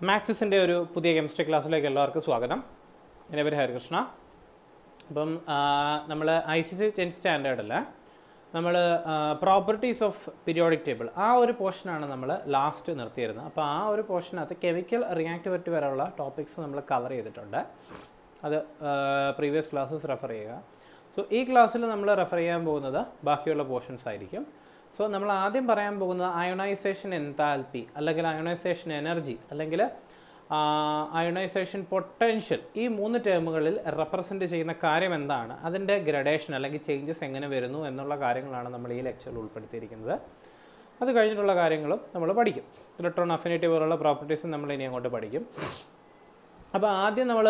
മാക്സിൻ്റെ ഒരു പുതിയ കെമിസ്ട്രി ക്ലാസ്സിലേക്ക് എല്ലാവർക്കും സ്വാഗതം. എൻ്റെ പേര് ഹരികൃഷ്ണ. അപ്പം നമ്മൾ ICC 10th സ്റ്റാൻഡേർഡിൽ നമ്മൾ പ്രോപ്പർട്ടീസ് ഓഫ് പീരിയോഡിക് ടേബിൾ ആ ഒരു പോർഷനാണ് നമ്മൾ ലാസ്റ്റ് നിർത്തിയിരുന്നത്. അപ്പോൾ ആ ഒരു പോർഷനകത്ത് കെമിക്കൽ റിയാക്ടിവിറ്റി വരെയുള്ള ടോപ്പിക്സ് നമ്മൾ കവർ ചെയ്തിട്ടുണ്ട്. അത് പ്രീവിയസ് ക്ലാസ്സസ് റെഫർ ചെയ്യുക. സോ ഈ ക്ലാസ്സിൽ നമ്മൾ റെഫർ ചെയ്യാൻ പോകുന്നത് ബാക്കിയുള്ള പോർഷൻസ് ആയിരിക്കും. സോ നമ്മൾ ആദ്യം പറയാൻ പോകുന്നത് അയോണൈസേഷൻ എൻതാൽപ്പി അല്ലെങ്കിൽ അയോണൈസേഷൻ എനർജി അല്ലെങ്കിൽ അയോണൈസേഷൻ പൊട്ടൻഷ്യൽ, ഈ മൂന്ന് ടേമുകളിൽ റെപ്രസെൻ്റ് ചെയ്യുന്ന കാര്യം എന്താണ്, അതിൻ്റെ ഗ്രഡേഷൻ അല്ലെങ്കിൽ ചേഞ്ചസ് എങ്ങനെ വരുന്നു എന്നുള്ള കാര്യങ്ങളാണ് നമ്മൾ ഈ ലെക്ചറിൽ ഉൾപ്പെടുത്തിയിരിക്കുന്നത്. അത് കഴിഞ്ഞിട്ടുള്ള കാര്യങ്ങളും നമ്മൾ പഠിക്കും. ഇലക്ട്രോൺ അഫിനിറ്റി പോലുള്ള പ്രോപ്പർട്ടീസും നമ്മൾ ഇനി അങ്ങോട്ട് പഠിക്കും. അപ്പോൾ ആദ്യം നമ്മൾ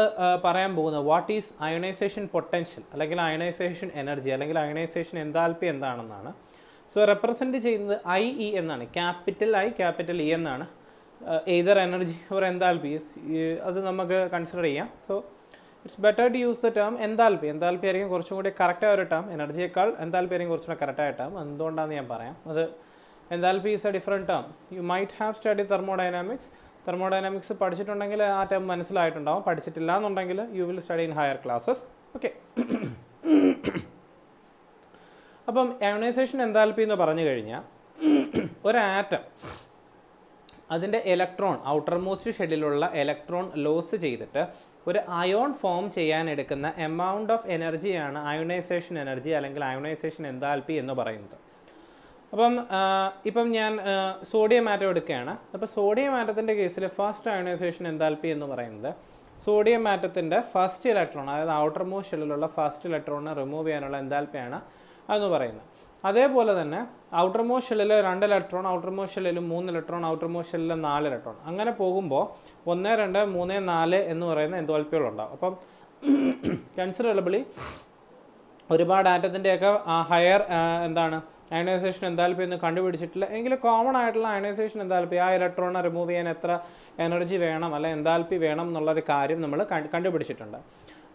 പറയാൻ പോകുന്നത് വാട്ട് ഈസ് അയോണൈസേഷൻ പൊട്ടൻഷ്യൽ അല്ലെങ്കിൽ അയോണൈസേഷൻ എനർജി അല്ലെങ്കിൽ അയോണൈസേഷൻ എൻതാൽപ്പി എന്താണെന്നാണ്. സോ റെപ്രസെൻറ്റ് ചെയ്യുന്നത് IE എന്നാണ്, ക്യാപിറ്റൽ I ക്യാപിറ്റൽ E എന്നാണ്. എയ്തർ എനർജി ഓർ എൻതാൽപ്പി അത് നമുക്ക് കൺസിഡർ ചെയ്യാം. So it's better to use the term enthalpy. Enthalpy ആയിരിക്കും കുറച്ചും കൂടി കറക്റ്റായ ഒരു ടേം, എനർജിയേക്കാൾ എൻതാൽപ്പി ആയിരിക്കും കുറച്ചും കൂടി കറക്റ്റായ ടേം. എന്തുകൊണ്ടാണെന്ന് ഞാൻ പറയാം. അത് enthalpy is a different term. You might have study thermodynamics. Thermodynamics പഠിച്ചിട്ടുണ്ടെങ്കിൽ ആ ടേം മനസ്സിലായിട്ടുണ്ടാവും. പഠിച്ചിട്ടില്ല എന്നുണ്ടെങ്കിൽ you will study in higher classes. Okay. അപ്പം അയോണൈസേഷൻ എൻതാൽപ്പി എന്ന് പറഞ്ഞു കഴിഞ്ഞാൽ ഒരു ആറ്റം അതിൻ്റെ ഇലക്ട്രോൺ ഔട്ടർ മോസ്റ്റ് ഷെല്ലിലുള്ള ഇലക്ട്രോൺ ലോസ് ചെയ്തിട്ട് ഒരു അയോൺ ഫോം ചെയ്യാൻ എടുക്കുന്ന എമൗണ്ട് ഓഫ് എനർജിയാണ് അയോണൈസേഷൻ എനർജി അല്ലെങ്കിൽ അയോണൈസേഷൻ എൻതാൽപ്പി എന്ന് പറയുന്നത്. ഇപ്പം ഞാൻ സോഡിയം ആറ്റം എടുക്കുകയാണ്. അപ്പോൾ സോഡിയം ആറ്റത്തിൻ്റെ കേസിൽ ഫസ്റ്റ് അയോണൈസേഷൻ എൻതാൽപ്പി എന്ന് പറയുന്നത് സോഡിയം ആറ്റത്തിൻ്റെ ഫസ്റ്റ് ഇലക്ട്രോൺ, അതായത് ഔട്ടർ മോസ്റ്റ് ഷെല്ലിലുള്ള ഫസ്റ്റ് ഇലക്ട്രോണിനെ റിമൂവ് ചെയ്യാനുള്ള എൻതാൽപ്പിയാണ് അതെന്ന് പറയുന്നത്. അതേപോലെ തന്നെ ഔട്ടർ മോസ്റ്റ് ഷെല്ലിൽ 2 ഇലക്ട്രോൺ, ഔട്ടർ മോസ്റ്റ് ഷെല്ലിൽ 3 ഇലക്ട്രോൺ, ഔട്ടർ മോസ്റ്റ് ഷെല്ലിൽ 4 ഇലക്ട്രോൺ, അങ്ങനെ പോകുമ്പോൾ 1, 2, 3, 4 എന്ന് പറയുന്ന എൻതാൽപ്പികളുണ്ടാവും. അപ്പം കൺസിഡറബിളി ഒരുപാട് ആറ്റത്തിൻ്റെയൊക്കെ ഹയർ അയണൈസേഷൻ എൻതാൽപ്പി ഒന്നും കണ്ടുപിടിച്ചിട്ടില്ല എങ്കിലും കോമൺ ആയിട്ടുള്ള അയണൈസേഷൻ എൻതാൽപ്പി, ആ ഇലക്ട്രോണിനെ റിമൂവ് ചെയ്യാൻ എത്ര എനർജി വേണം അല്ലെ എൻതാൽപ്പി വേണം എന്നുള്ളൊരു കാര്യം നമ്മൾ കണ്ടുപിടിച്ചിട്ടുണ്ട്.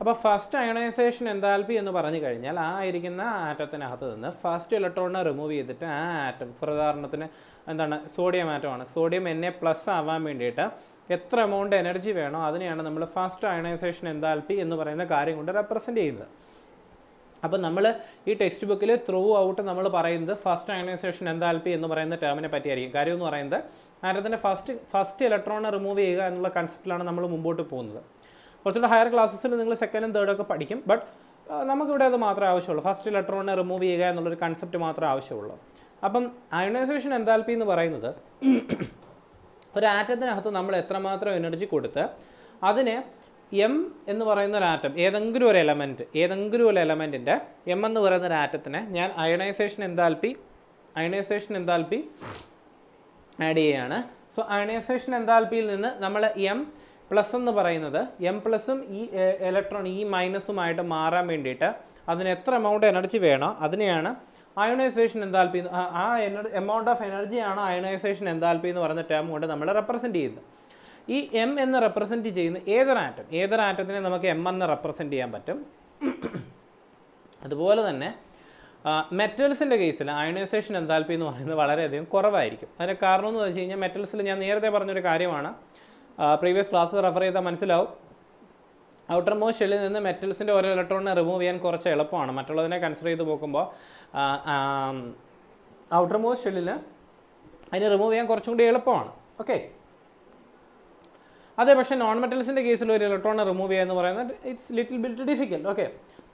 അപ്പോൾ ഫസ്റ്റ് അയണൈസേഷൻ എൻതാൽപ്പി എന്ന് പറഞ്ഞു കഴിഞ്ഞാൽ ആ ഇരിക്കുന്ന ആറ്റത്തിനകത്ത് നിന്ന് ഫസ്റ്റ് ഇലക്ട്രോണിനെ റിമൂവ് ചെയ്തിട്ട് ആ ആറ്റം, ഫോർ ഉദാഹരണത്തിന് സോഡിയം ആറ്റമാണ്, സോഡിയം Na+ ആവാൻ വേണ്ടിയിട്ട് എത്ര എമൗണ്ട് എനർജി വേണോ അതിനെയാണ് നമ്മൾ ഫസ്റ്റ് അയണൈസേഷൻ എൻതാൽപ്പി എന്ന് പറയുന്ന കാര്യം കൊണ്ട് റെപ്രസെൻ്റ് ചെയ്യുന്നത്. അപ്പം നമ്മൾ ഈ ടെക്സ്റ്റ് ബുക്കിൽ ത്രൂ ഔട്ട് നമ്മൾ പറയുന്നത് ഫസ്റ്റ് അയണൈസേഷൻ എൻതാൽപ്പി എന്ന് പറയുന്ന ടേമിനെ പറ്റിയായിരിക്കും. കാര്യം എന്ന് പറയുന്നത് ആറ്റത്തിൻ്റെ ഫസ്റ്റ് ഇലക്ട്രോണിനെ റിമൂവ് ചെയ്യുക എന്നുള്ള കൺസെപ്റ്റിലാണ് നമ്മൾ മുമ്പോട്ട് പോകുന്നത്. കുറച്ചുകൂടെ ഹയർ ക്ലാസ്സസിൽ നിങ്ങൾ സെക്കൻഡും തേർഡൊക്കെ പഠിക്കും. ബട്ട് നമുക്കിവിടെ അത് മാത്രമേ ആവശ്യമുള്ളൂ. ഫസ്റ്റ് ഇലക്ട്രോണിനെ റിമൂവ് ചെയ്യുക എന്നുള്ളൊരു കൺസെപ്റ്റ് മാത്രമേ ആവശ്യമുള്ളൂ. അപ്പം അയണൈസേഷൻ എൻതാൽപ്പി എന്ന് പറയുന്നത് ഒരു ആറ്റത്തിനകത്ത് നമ്മൾ എത്രമാത്രം എനർജി കൊടുത്ത് അതിനെ M എന്ന് പറയുന്ന ഒരു ആറ്റം, ഏതെങ്കിലും ഒരു എലമെൻറ്റിൻ്റെ M എന്ന് പറയുന്ന ഒരു ആറ്റത്തിനെ ഞാൻ അയണൈസേഷൻ എൻതാൽപ്പി ആഡ് ചെയ്യുകയാണ്. സോ അയണൈസേഷൻ എൻതാൽപ്പിയിൽ നിന്ന് നമ്മൾ M+ എന്ന് പറയുന്നത് M+ഉം ഈ ഇലക്ട്രോൺ E- മാറാൻ വേണ്ടിയിട്ട് അതിന് എത്ര എമൗണ്ട് എനർജി വേണോ അതിനെയാണ് അയോണൈസേഷൻ എൻതാൽപ്പി, ആ എമൗണ്ട് ഓഫ് എനർജിയാണ് അയോണൈസേഷൻ എൻതാൽപ്പി എന്ന് പറയുന്ന ടേം കൊണ്ട് നമ്മൾ റെപ്രസെൻറ്റ് ചെയ്യുന്നത്. ഈ M എന്ന് റെപ്രസെൻറ്റ് ചെയ്യുന്ന ഏതൊരു ആറ്റത്തിനെ നമുക്ക് M എന്ന് റെപ്രസെൻറ്റ് ചെയ്യാൻ പറ്റും. അതുപോലെ തന്നെ മെറ്റൽസിൻ്റെ കേസിൽ അയോണൈസേഷൻ എൻതാൽപ്പി എന്ന് പറയുന്നത് വളരെയധികം കുറവായിരിക്കും. അതിൻ്റെ കാരണം എന്ന് വെച്ച് കഴിഞ്ഞാൽ മെറ്റൽസിൽ ഞാൻ നേരത്തെ പറഞ്ഞൊരു കാര്യമാണ്, പ്രീവിയസ് ക്ലാസ് റെഫർ ചെയ്താൽ മനസ്സിലാവും. ഔട്ടർ മോസ്റ്റ് ഷെല്ലിൽ നിന്ന് മെറ്റൽസിൻ്റെ ഒരു ഇലക്ട്രോണിനെ റിമൂവ് ചെയ്യാൻ കുറച്ച് എളുപ്പമാണ്. മറ്റുള്ളതിനെ കൺസിഡർ ചെയ്ത് നോക്കുമ്പോൾ ഔട്ടർ മോസ്റ്റ് ഷെല്ലിന് അതിനെ റിമൂവ് ചെയ്യാൻ കുറച്ചും കൂടി എളുപ്പമാണ്. ഓക്കെ. അതേ പക്ഷേ നോൺ മെറ്റൽസിൻ്റെ കേസിൽ ഒരു ഇലക്ട്രോണിനെ റിമൂവ് ചെയ്യുക എന്ന് പറയുന്നത് it's little bit difficult. Okay.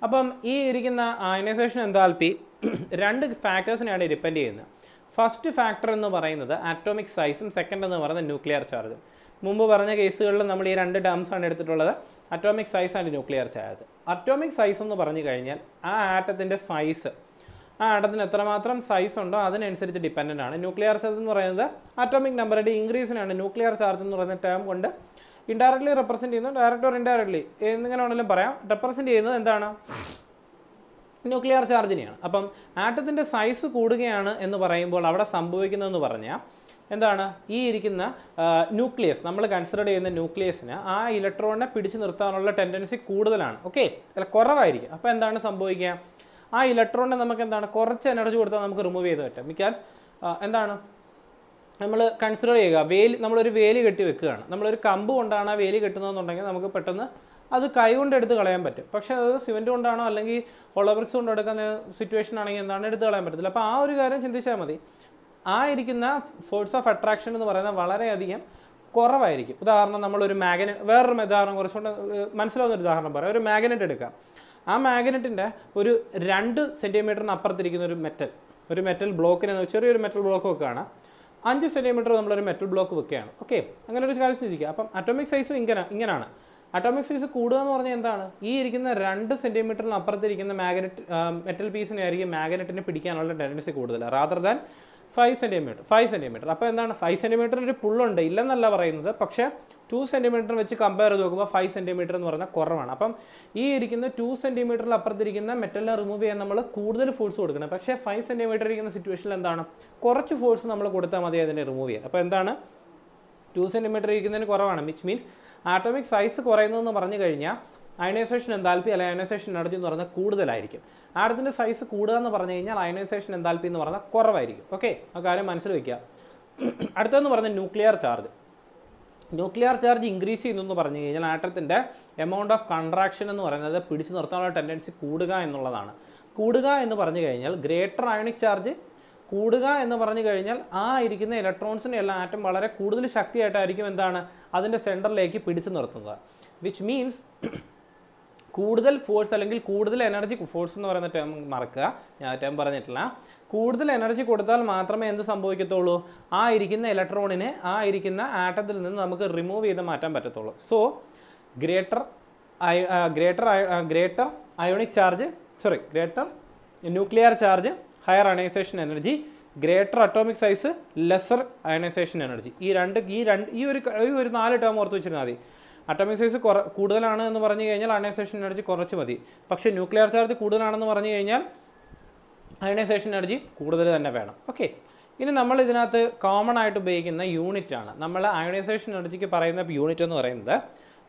അപ്പം ഈ ഇരിക്കുന്ന അയണൈസേഷൻ എൻതാൽപ്പി 2 ഫാക്ടേഴ്സിനെയാണ് ഡിപ്പെൻഡ് ചെയ്യുന്നത്. ഫസ്റ്റ് ഫാക്ടർ എന്ന് പറയുന്നത് ആറ്റോമിക് സൈസും സെക്കൻഡ് എന്ന് പറയുന്നത് ന്യൂക്ലിയർ ചാർജും. മുമ്പ് പറഞ്ഞ കേസുകളിൽ നമ്മൾ ഈ 2 ടേംസാണ് എടുത്തിട്ടുള്ളത്, atomic size and nuclear charge. Atomic size എന്ന് പറഞ്ഞു കഴിഞ്ഞാൽ ആ ആറ്റത്തിൻ്റെ സൈസ്, ആ ആറ്റത്തിന് എത്രമാത്രം സൈസ് ഉണ്ടോ അതിനനുസരിച്ച് ഡിപ്പെൻഡൻ്റ് ആണ്. ന്യൂക്ലിയർ ചാർജ് എന്ന് പറയുന്നത് ആറ്റോമിക് നമ്പറുടെ ഇൻക്രീസിനാണ് ന്യൂക്ലിയർ ചാർജ് എന്ന് പറയുന്ന ടേം കൊണ്ട് ഇൻഡയറക്ട്ലി റെപ്രസെൻറ്റ് ചെയ്യുന്നത്. ഡയറക്റ്റ് ഓർ ഇൻഡയറക്ട്ലി എങ്ങനെ വേണമെങ്കിലും പറയാം, റെപ്രസെൻറ്റ് ചെയ്യുന്നത് എന്താണ്, ന്യൂക്ലിയർ ചാർജിനെയാണ്. അപ്പം ആറ്റത്തിൻ്റെ സൈസ് കൂടുകയാണ് എന്ന് പറയുമ്പോൾ അവിടെ സംഭവിക്കുന്നതെന്ന് പറഞ്ഞാൽ എന്താണ്, ഈ ഇരിക്കുന്ന ന്യൂക്ലിയസ്, നമ്മൾ കൺസിഡർ ചെയ്യുന്ന ന്യൂക്ലിയസിന് ആ ഇലക്ട്രോണിനെ പിടിച്ചു നിർത്താനുള്ള ടെൻഡൻസി കൂടുതലാണ്. ഓക്കെ, അല്ല കുറവായിരിക്കും. അപ്പോൾ എന്താണ് സംഭവിക്കുക, ആ ഇലക്ട്രോണിനെ നമുക്ക് കുറച്ച് എനർജി കൊടുത്താൽ നമുക്ക് റിമൂവ് ചെയ്ത് പറ്റും. ബിക്കോസ് നമ്മൾ കൺസിഡർ ചെയ്യുക, വേലി, നമ്മളൊരു വേലി കെട്ടി വെക്കുകയാണ്. നമ്മളൊരു കമ്പ് കൊണ്ടാണ് ആ വേലി കെട്ടുന്നതെന്നുണ്ടെങ്കിൽ നമുക്ക് പെട്ടെന്ന് അത് കൈ കൊണ്ട് എടുത്ത് കളയാൻ പറ്റും. പക്ഷേ അത് സിമെൻറ്റ് കൊണ്ടാണോ അല്ലെങ്കിൽ ഹോളോ ബ്രിക്സ് കൊണ്ട് എടുക്കുന്ന സിറ്റുവേഷൻ ആണെങ്കിൽ എന്താണ് എടുത്ത് കളയാൻ പറ്റത്തില്ല. അപ്പോൾ ആ ഒരു കാര്യം ചിന്തിച്ചാൽ മതി. ആ ഇരിക്കുന്ന ഫോഴ്സ് ഓഫ് അട്രാക്ഷൻ എന്ന് പറയുന്നത് വളരെയധികം കുറവായിരിക്കും. ഉദാഹരണം, നമ്മളൊരു മാഗ്നറ്റ്, വേറൊരു ഉദാഹരണം കുറച്ചുകൊണ്ട് മനസ്സിലാവുന്ന ഒരു ഉദാഹരണം പറയാം. ഒരു മാഗ്നറ്റ് എടുക്കാം. ആ മാഗ്നറ്റിൻ്റെ ഒരു 2 സെൻറ്റിമീറ്ററിന് അപ്പുറത്തിരിക്കുന്ന ഒരു മെറ്റൽ ബ്ലോക്കിനെ, ചെറിയൊരു മെറ്റൽ ബ്ലോക്ക് വെക്കുകയാണ്. 5 സെൻറ്റിമീറ്റർ നമ്മളൊരു മെറ്റൽ ബ്ലോക്ക് വെക്കുകയാണ്. ഓക്കെ, അങ്ങനെ ഒരു കാര്യം ചിന്തിക്കുക. അപ്പം അറ്റോമിക് സൈസും ഇങ്ങനെയാണ്. അറ്റോമിക് സൈസ് കൂടുക എന്ന് പറഞ്ഞാൽ എന്താണ്? ഈ ഇരിക്കുന്ന 2 സെൻറ്റിമീറ്ററിന് അപ്പുറത്തിരിക്കുന്ന മെറ്റൽ പീസിനെ ആയിരിക്കും മാഗ്നറ്റിനെ പിടിക്കാനുള്ള ടെൻഡൻസി കൂടുതൽ, റാദർ ദാൻ 5 സെൻറ്റിമീറ്റർ. അപ്പോൾ എന്താണ്, 5 സെൻറ്റിമീറ്റർ ഒരു പുള്ളുണ്ട്, ഇല്ലെന്നല്ല പറയുന്നത്. പക്ഷേ 2 സെൻറ്റിമീറ്റർ വെച്ച് കമ്പയർ ചെയ്ത് നോക്കുമ്പോൾ 5 സെൻറ്റിമീറ്റർ എന്ന് പറഞ്ഞാൽ കുറവാണ്. അപ്പം ഈ ഇരിക്കുന്ന 2 സെൻറ്റിമീറ്ററിൽ അപ്പുറത്തിരിക്കുന്ന മെറ്റലിനെ റിമൂവ് ചെയ്യാൻ നമ്മൾ കൂടുതൽ ഫോഴ്സ് കൊടുക്കണം. പക്ഷേ 5 സെൻറ്റിമീറ്റർ ഇരിക്കുന്ന സിറ്റുവേഷനിൽ എന്താണ്, കുറച്ച് ഫോഴ്സ് നമ്മൾ കൊടുത്താൽ മതി അതിനെ റിമൂവ് ചെയ്യാൻ. അപ്പോൾ എന്താണ്, 2 സെൻറ്റിമീറ്റർ ഇരിക്കുന്നതിന് കുറവാണ്. വിച്ച് മീൻസ് ആറ്റോമിക് സൈസ് കുറയുന്നതെന്ന് പറഞ്ഞു കഴിഞ്ഞാൽ അയണൈസേഷൻ എൻതാൽപ്പി അല്ലെങ്കിൽ അയണൈസേഷൻ എനർജി എന്ന് പറഞ്ഞാൽ കൂടുതലായിരിക്കും. ആറ്റത്തിൻ്റെ സൈസ് കൂടുക എന്ന് പറഞ്ഞു കഴിഞ്ഞാൽ അയണൈസേഷൻ എൻതാൽപ്പി എന്ന് പറഞ്ഞാൽ കുറവായിരിക്കും. ഓക്കെ, ആ കാര്യം മനസ്സിൽ വയ്ക്കുക. അടുത്തതെന്ന് പറഞ്ഞാൽ ന്യൂക്ലിയർ ചാർജ് ഇൻക്രീസ് ചെയ്യുന്നു എന്ന് പറഞ്ഞു കഴിഞ്ഞാൽ ആറ്റത്തിൻ്റെ എമൗണ്ട് ഓഫ് കൺട്രാക്ഷൻ എന്ന് പറയുന്നത് പിടിച്ചു നിർത്താനുള്ള ടെൻഡൻസി കൂടുക എന്നുള്ളതാണ്. കൂടുക എന്ന് പറഞ്ഞു കഴിഞ്ഞാൽ ഗ്രേറ്റർ അയോണിക് ചാർജ് കൂടുക എന്ന് പറഞ്ഞു കഴിഞ്ഞാൽ ആ ഇരിക്കുന്ന ഇലക്ട്രോൺസിനെ എല്ലാം ആറ്റം വളരെ കൂടുതൽ ശക്തിയായിട്ടായിരിക്കും എന്താണ് അതിൻ്റെ സെൻറ്ററിലേക്ക് പിടിച്ചു നിർത്തുന്നത്. വിച്ച് മീൻസ് കൂടുതൽ ഫോഴ്സ് അല്ലെങ്കിൽ കൂടുതൽ എനർജി, ഫോഴ്സ് എന്ന് പറയുന്ന ടേം മറക്കുക, ഞാൻ ടേം പറഞ്ഞിട്ടില്ല. കൂടുതൽ എനർജി കൊടുത്താൽ മാത്രമേ എന്ത് സംഭവിക്കത്തുള്ളൂ, ആ ഇരിക്കുന്ന ഇലക്ട്രോണിനെ ആ ഇരിക്കുന്ന ആറ്റത്തിൽ നിന്ന് നമുക്ക് റിമൂവ് ചെയ്ത് മാറ്റാൻ പറ്റത്തുള്ളൂ. So greater nuclear charge, higher ionization energy, greater atomic size, lesser ionization energy. ഈ ഒരു 4 ടേം ഓർത്ത് വെച്ചിരുന്നാൽ മതി. അറ്റോമിക് സൈസ് കൂടുതലാണ് എന്ന് പറഞ്ഞു കഴിഞ്ഞാൽ അയണൈസേഷൻ എനർജി കുറച്ച് മതി. പക്ഷേ ന്യൂക്ലിയർ ചാർജ് കൂടുതലാണെന്ന് പറഞ്ഞു കഴിഞ്ഞാൽ അയണൈസേഷൻ എനർജി കൂടുതൽ തന്നെ വേണം. ഓക്കെ, ഇനി നമ്മൾ ഇതിനകത്ത് കോമൺ ആയിട്ട് ഉപയോഗിക്കുന്ന യൂണിറ്റ് ആണ്. നമ്മൾ അയണൈസേഷൻ എനർജിക്ക് പറയുന്ന യൂണിറ്റ് എന്ന് പറയുന്നത്,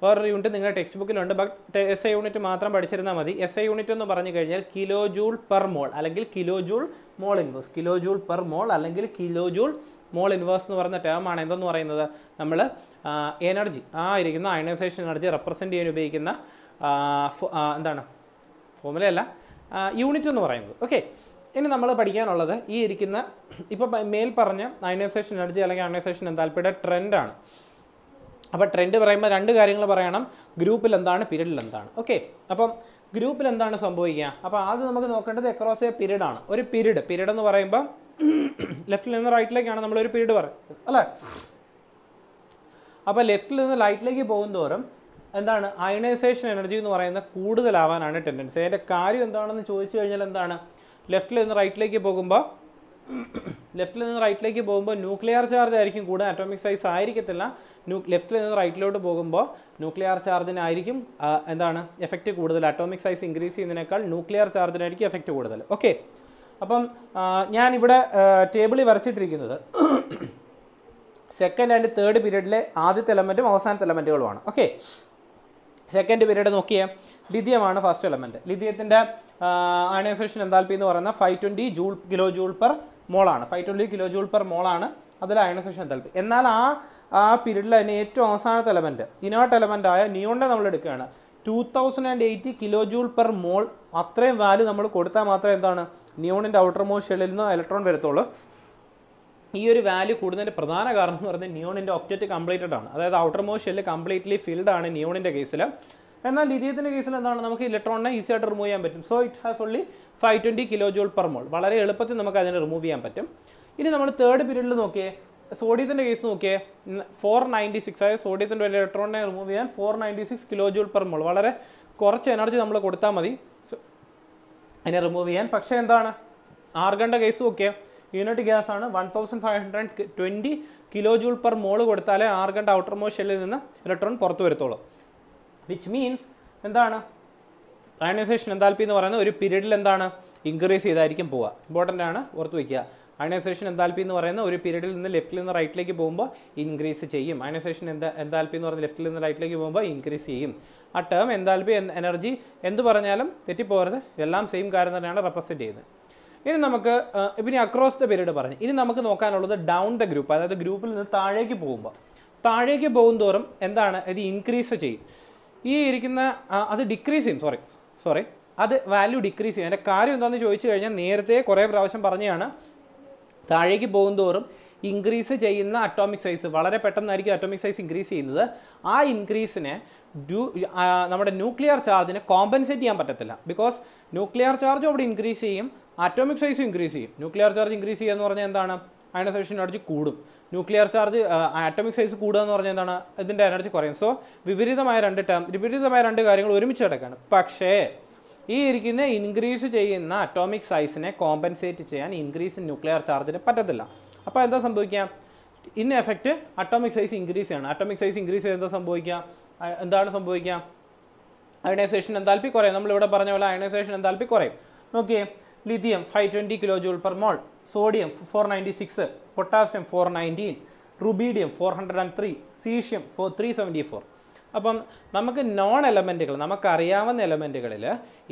വേറൊരു യൂണിറ്റ് നിങ്ങളുടെ ടെക്സ്റ്റ് ബുക്കിലുണ്ട്, ബട്ട് SI യൂണിറ്റ് മാത്രം പഠിച്ചിരുന്നാൽ മതി. SI യൂണിറ്റ് എന്ന് പറഞ്ഞു കഴിഞ്ഞാൽ കിലോ ജൂൾ പെർ മോൾ അല്ലെങ്കിൽ kilo joule mole inverse. Kilo joule per mole അല്ലെങ്കിൽ കിലോ ജൂൾ മോൾ ഇൻവേഴ്സ് എന്ന് പറയുന്ന ടേം ആണ് എന്തെന്ന് പറയുന്നത്, നമ്മൾ എനർജി, ആ ഇരിക്കുന്ന അയണൈസേഷൻ എനർജി റെപ്രസെൻറ്റ് ചെയ്യാൻ ഉപയോഗിക്കുന്ന എന്താണ്, ഫോർമുലയല്ല, യൂണിറ്റ് എന്ന് പറയുന്നത്. ഓക്കെ, ഇനി നമ്മൾ പഠിക്കാനുള്ളത് ഈ ഇരിക്കുന്ന ഇപ്പോൾ മേൽ പറഞ്ഞ അയണൈസേഷൻ എനർജി അല്ലെങ്കിൽ അയണൈസേഷൻ എൻതാൽപ്പിയുടെ ട്രെൻഡാണ്. അപ്പോൾ ട്രെൻഡ് പറയുമ്പോൾ 2 കാര്യങ്ങൾ പറയണം, ഗ്രൂപ്പിൽ എന്താണ്, പീരീഡിൽ എന്താണ്. ഓക്കെ, അപ്പം ഗ്രൂപ്പിൽ എന്താണ് സംഭവിക്കുക? അപ്പോൾ ആദ്യം നമുക്ക് നോക്കേണ്ടത് അക്രോസ് എ പീരീഡ് ആണ്. ഒരു പീരീഡ് എന്ന് പറയുമ്പോൾ ലെഫ്റ്റിൽ നിന്ന് റൈറ്റിലേക്കാണ് നമ്മളൊരു പീരീഡ് പറയുന്നത്, അല്ലേ? അപ്പോൾ ലെഫ്റ്റിൽ നിന്ന് റൈറ്റിലേക്ക് പോകുന്തോറും എന്താണ്, അയണൈസേഷൻ എനർജി എന്ന് പറയുന്നത് കൂടുതലാവാനാണ് ടെൻഡൻസി. അതിൻ്റെ കാര്യം എന്താണെന്ന് ചോദിച്ചു കഴിഞ്ഞാൽ എന്താണ്, ലെഫ്റ്റിൽ നിന്ന് റൈറ്റിലേക്ക് പോകുമ്പോൾ ന്യൂക്ലിയർ ചാർജ് ആയിരിക്കും കൂടുതൽ, അറ്റോമിക് സൈസ് ആയിരിക്കത്തില്ല. ലെഫ്റ്റിൽ നിന്ന് റൈറ്റിലോട്ട് പോകുമ്പോൾ ന്യൂക്ലിയർ ചാർജിനായിരിക്കും എന്താണ് എഫക്റ്റ് കൂടുതൽ. അറ്റോമിക് സൈസ് ഇൻക്രീസ് ചെയ്യുന്നതിനേക്കാൾ ന്യൂക്ലിയർ ചാർജിനായിരിക്കും എഫക്റ്റ് കൂടുതൽ. ഓക്കെ, അപ്പം ഞാനിവിടെ ടേബിളിൽ വരച്ചിട്ടിരിക്കുന്നത് സെക്കൻഡ് ആൻഡ് തേർഡ് പീരീഡിലെ ആദ്യത്തെ എലമെൻറ്റും അവസാനത്തെ എലമെൻറ്റുകളുമാണ്. ഓക്കെ, സെക്കൻഡ് പീരീഡ് നോക്കിയേ, ലിഥിയമാണ് ഫസ്റ്റ് എലമെൻറ്റ്. ലിഥിയത്തിൻ്റെ അയണൈസേഷൻ എൻതാൽപ്പി എന്ന് പറയുന്നത് 520 കിലോ ജൂൾ പെർ മോളാണ്. 520 കിലോ ജൂൾ പെർ മോളാണ് അതിൽ അയണൈസേഷൻ എൻതാൽപ്പി. എന്നാൽ ആ പീരീഡിൽ തന്നെ ഏറ്റവും അവസാനത്തെ എലമെൻറ്റ്, ഇനേർട്ട് എലമെൻറ്റായ നിയോണിനെ നമ്മൾ എടുക്കുകയാണ്. 2080 കിലോ ജൂൾ പെർ മോൾ, അത്രയും വാല്യൂ നമ്മൾ കൊടുത്താൽ മാത്രമേ എന്താണ് നിയോണിൻ്റെ ഔട്ടർ മോസ്റ്റ് ഷെല്ലിൽ നിന്ന് ഇലക്ട്രോൺ വരത്തുള്ളൂ. ഈ ഒരു വാല്യൂ കൂടുന്നതിൻ്റെ പ്രധാന കാരണം എന്ന് പറയുന്നത് നിയോണിൻ്റെ ഒക്ടറ്റ് കംപ്ലീറ്റഡ് ആണ്. അതായത് outer most shell completely filled ആണ് നിയോണിൻ്റെ കേസിൽ. എന്നാൽ ലിഥിയത്തിൻ്റെ കേസിൽ എന്താണ്, നമുക്ക് ഇലക്ട്രോണിനെ ഈസി ആയിട്ട് റിമൂവ് ചെയ്യാൻ പറ്റും. So it has only 520 kilo joule per mole. വളരെ എളുപ്പത്തിൽ നമുക്ക് അതിനെ റിമൂവ് ചെയ്യാൻ പറ്റും. ഇനി നമ്മൾ തേർഡ് പീരീഡിൽ നോക്കിയേ, സോഡിയത്തിൻ്റെ കേസ് നോക്കിയേ, 496, അതായത് സോഡിയത്തിൻ്റെ ഒരു ഇലക്ട്രോണിനെ റിമൂവ് ചെയ്യാൻ 496 കിലോ ജൂൾ പെർ മോൾ. വളരെ കുറച്ച് എനർജി നമ്മൾ കൊടുത്താൽ മതി അതിനെ റിമൂവ് ചെയ്യാൻ. പക്ഷേ എന്താണ്, ആർഗണിൻ്റെ കേസ് നോക്കിയേ, യൂണിറ്റ് ഗ്യാസ് ആണ്, 1520 കിലോ ജൂൾ പെർ മോൾ കൊടുത്താലേ ആർഗണിൻ്റെ ഔട്ടർ മോസ്റ്റ് ഷെല്ലിൽ നിന്ന് ഇലക്ട്രോൺ പുറത്തു വരത്തുള്ളൂ. വിച്ച് മീൻസ് എന്താണ്, അയണൈസേഷൻ എൻതാൽപ്പി എന്ന് പറയുന്നത് ഒരു പീരീഡിൽ എന്താണ് ഇൻക്രീസ് ചെയ്തായിരിക്കും പോവുക. ഇമ്പോർട്ടൻ്റ് ആണ്, ഓർത്ത് വയ്ക്കുക. അയണൈസേഷൻ എൻതാൽപ്പി എന്ന് പറയുന്ന ഒരു പീരീഡിൽ നിന്ന് ലെഫ്റ്റിൽ നിന്ന് റൈറ്റിലേക്ക് പോകുമ്പോൾ ഇൻക്രീസ് ചെയ്യും. അയണൈസേഷൻ എൻതാൽപ്പി എന്ന് പറയുന്നത് ലെഫ്റ്റിൽ നിന്ന് റൈറ്റിലേക്ക് പോകുമ്പോൾ ഇൻക്രീസ് ചെയ്യും. ആ ടേം എൻതാൽപ്പി എനർജി എന്ത് പറഞ്ഞാലും തെറ്റിപ്പോകരുത്, എല്ലാം സെയിം കാര്യം തന്നെയാണ് റെപ്രസെൻറ്റ് ചെയ്യുന്നത്. ഇനി നമുക്ക് ഇപ്പം അക്രോസ് ദ പീരീഡ് പറഞ്ഞു. ഇനി നമുക്ക് നോക്കാനുള്ളത് ഡൗൺ ദ ഗ്രൂപ്പ്, അതായത് ഗ്രൂപ്പിൽ നിന്ന് താഴേക്ക് പോകുമ്പോൾ, താഴേക്ക് പോകും തോറും എന്താണ് ഇത് ഇൻക്രീസ് ചെയ്യും. ഈ ഇരിക്കുന്ന അത് ഡിക്രീസ് ചെയ്യും, സോറി അത് വാല്യൂ ഡിക്രീസ് ചെയ്യും. അതിൻ്റെ കാര്യം എന്താണെന്ന് ചോദിച്ചു കഴിഞ്ഞാൽ നേരത്തെ കുറേ പ്രാവശ്യം പറഞ്ഞതാണ്, താഴേക്ക് പോകും തോറും ഇൻക്രീസ് ചെയ്യുന്ന അറ്റോമിക് സൈസ് വളരെ പെട്ടെന്നായിരിക്കും അറ്റോമിക് സൈസ് ഇൻക്രീസ് ചെയ്യുന്നത്. ആ ഇൻക്രീസിനെ നമ്മുടെ ന്യൂക്ലിയർ ചാർജിനെ കോമ്പൻസേറ്റ് ചെയ്യാൻ പറ്റത്തില്ല. ബിക്കോസ് ന്യൂക്ലിയർ ചാർജും അവിടെ ഇൻക്രീസ് ചെയ്യും, അറ്റോമിക് സൈസും ഇൻക്രീസ് ചെയ്യും. ന്യൂക്ലിയർ ചാർജ് ഇൻക്രീസ് ചെയ്യുക എന്ന് പറഞ്ഞാൽ എന്താണ്, അയണൈസേഷൻ എനർജി കൂടും. ന്യൂക്ലിയർ ചാർജ് ആറ്റോമിക് സൈസ് കൂടുക എന്ന് പറഞ്ഞാൽ എന്താണ്, ഇതിൻ്റെ എനർജി കുറയും. സോ വിപരീതമായ രണ്ട് കാര്യങ്ങൾ ഒരുമിച്ച് കിടക്കുകയാണ്. പക്ഷേ ഈ ഇരിക്കുന്ന ഇൻക്രീസ് ചെയ്യുന്ന അറ്റോമിക് സൈസിനെ കോമ്പൻസേറ്റ് ചെയ്യാൻ ഇൻക്രീസ് ഇൻ ന്യൂക്ലിയർ ചാർജിന് പറ്റത്തില്ല. അപ്പോൾ എന്താ സംഭവിക്കുക, in effect atomic size increase ചെയ്യണം. അറ്റോമിക് സൈസ് ഇൻക്രീസ് ചെയ്ത് എന്താണ് സംഭവിക്കുക, അയണൈസേഷൻ എൻതാൽപ്പി കുറയും. നമ്മളിവിടെ പറഞ്ഞ പോലെ അയണൈസേഷൻ എൻതാൽപ്പി കുറയും. നോക്കിയേ, lithium 520 kJ/mol, sodium 496, potassium 419, rubidium 403, caesium 374. അപ്പം നമുക്ക് നോൺ എലമെൻറ്റുകൾ, നമുക്കറിയാവുന്ന എലമെൻറ്റുകളിൽ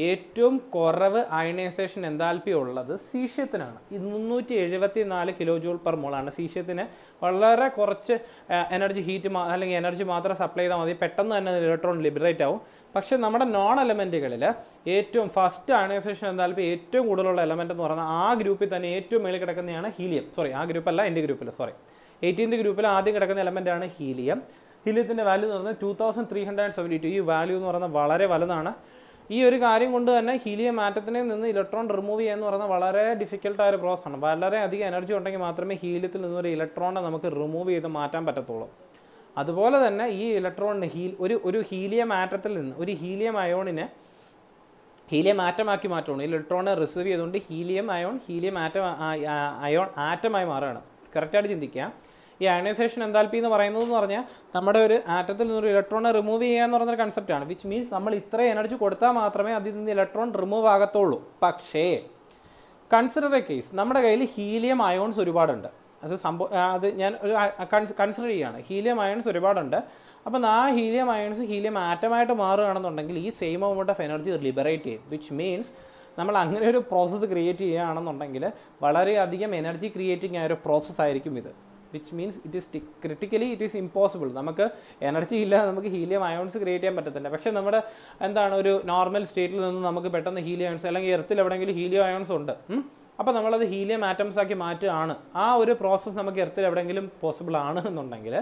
ഏറ്റവും കുറവ് അയണൈസേഷൻ എൻതാൽപ്പി ഉള്ളത് സീഷ്യത്തിനാണ്. 374 kJ/mol ആണ്. സീഷ്യത്തിന് വളരെ കുറച്ച് എനർജി മാത്രം സപ്ലൈ ചെയ്താൽ മതി, പെട്ടെന്ന് തന്നെ ഇലക്ട്രോൺ ലിബറേറ്റ് ആവും. പക്ഷെ നമ്മുടെ നോൺ എലമെൻറ്റുകളിൽ ഏറ്റവും ഫസ്റ്റ് അയണൈസേഷൻ എൻതാൽപ്പി ഏറ്റവും കൂടുതലുള്ള എലമെൻ്റ് എന്ന് പറഞ്ഞാൽ ആ ഗ്രൂപ്പിൽ തന്നെ ഏറ്റവും മേളിൽ കിടക്കുന്നതാണ് ഹീലിയം. ആ ഗ്രൂപ്പല്ല, എൻ്റെ ഗ്രൂപ്പിൽ 18th ഗ്രൂപ്പിൽ ആദ്യം കിടക്കുന്ന എലമെൻ്റാണ് ഹീലിയം. ഹീലിയത്തിൻ്റെ വാല്യൂ എന്ന് പറഞ്ഞാൽ 2372. ഈ വാല്യൂ എന്ന് പറയുന്നത് വളരെ വലുതാണ്. ഈ ഒരു കാര്യം കൊണ്ട് തന്നെ ഹീലിയം ആറ്റത്തിനെ നിന്ന് ഇലക്ട്രോൺ റിമൂവ് ചെയ്യുക എന്ന് പറയുന്നത് വളരെ ഡിഫിക്കൽട്ടായ ഒരു പ്രോസസ്സാണ്. വളരെ അധികം എനർജി ഉണ്ടെങ്കിൽ മാത്രമേ ഹീലിയത്തിൽ നിന്നൊരു ഇലക്ട്രോണിനെ നമുക്ക് റിമൂവ് ചെയ്ത് മാറ്റാൻ പറ്റത്തുള്ളൂ. അതുപോലെ തന്നെ ഈ ഇലക്ട്രോണിന് ഒരു ഹീലിയം ആറ്റത്തിൽ നിന്ന് ഒരു ഹീലിയം അയോണിനെ ഹീലിയം ആറ്റമാക്കി മാറ്റുകയാണ്. ഇലക്ട്രോണിനെ റിസീവ് ചെയ്തുകൊണ്ട് ഹീലിയം ആറ്റമായി മാറുകയാണ്. കറക്റ്റായിട്ട് ചിന്തിക്കുക. ഈ അയണൈസേഷൻ എൻതാൽപ്പി എന്ന് പറയുന്നതെന്ന് പറഞ്ഞാൽ നമ്മുടെ ഒരു ആറ്റത്തിൽ നിന്നൊരു ഇലക്ട്രോണെ റിമൂവ് ചെയ്യുക എന്ന് പറയുന്നൊരു കൺസെപ്റ്റാണ്. വിച്ച് മീൻസ് നമ്മൾ ഇത്ര എനർജി കൊടുത്താൽ മാത്രമേ അതിൽ നിന്ന് ഇലക്ട്രോൺ റിമൂവ് ആകത്തുള്ളൂ. പക്ഷേ കൺസിഡർ എ കേസ്, നമ്മുടെ കയ്യിൽ ഹീലിയം അയോൺസ് ഒരുപാടുണ്ട്. അത് ഞാൻ ഒരു കൺസിഡർ ചെയ്യുകയാണ്. ഹീലിയം അയോൺസ് ഒരുപാടുണ്ട്. അപ്പം ആ ഹീലിയം അയോൺസ് ഹീലിയം ആറ്റമായിട്ട് മാറുകയാണെന്നുണ്ടെങ്കിൽ ഈ same amount of energy liberate ചെയ്യും. വിച്ച് മീൻസ് നമ്മൾ അങ്ങനെ ഒരു പ്രോസസ്സ് ക്രിയേറ്റ് ചെയ്യുകയാണെന്നുണ്ടെങ്കിൽ വളരെയധികം എനർജി ക്രിയേറ്റിംഗ് ആയ ഒരു പ്രോസസ്സ് ആയിരിക്കും ഇത്. Which means it is impossible. നമുക്ക് എനർജി ഇല്ലാതെ നമുക്ക് ഹീലിയം അയോൺസ് ക്രിയേറ്റ് ചെയ്യാൻ പറ്റത്തില്ല. പക്ഷേ നമ്മുടെ ഒരു നോർമൽ സ്റ്റേറ്റിൽ നിന്ന് നമുക്ക് പെട്ടെന്ന് ഹീലിയം അയോൺസ്, അല്ലെങ്കിൽ എർത്തിൽ എവിടെയെങ്കിലും ഹീലിയം അയോൺസ് ഉണ്ട്, അപ്പോൾ നമ്മളത് ഹീലിയം ആറ്റംസ് ആക്കി മാറ്റുകയാണ്. ആ ഒരു പ്രോസസ്സ് നമുക്ക് എർത്തിൽ എവിടെയെങ്കിലും പോസിബിൾ ആണ് എന്നുണ്ടെങ്കിൽ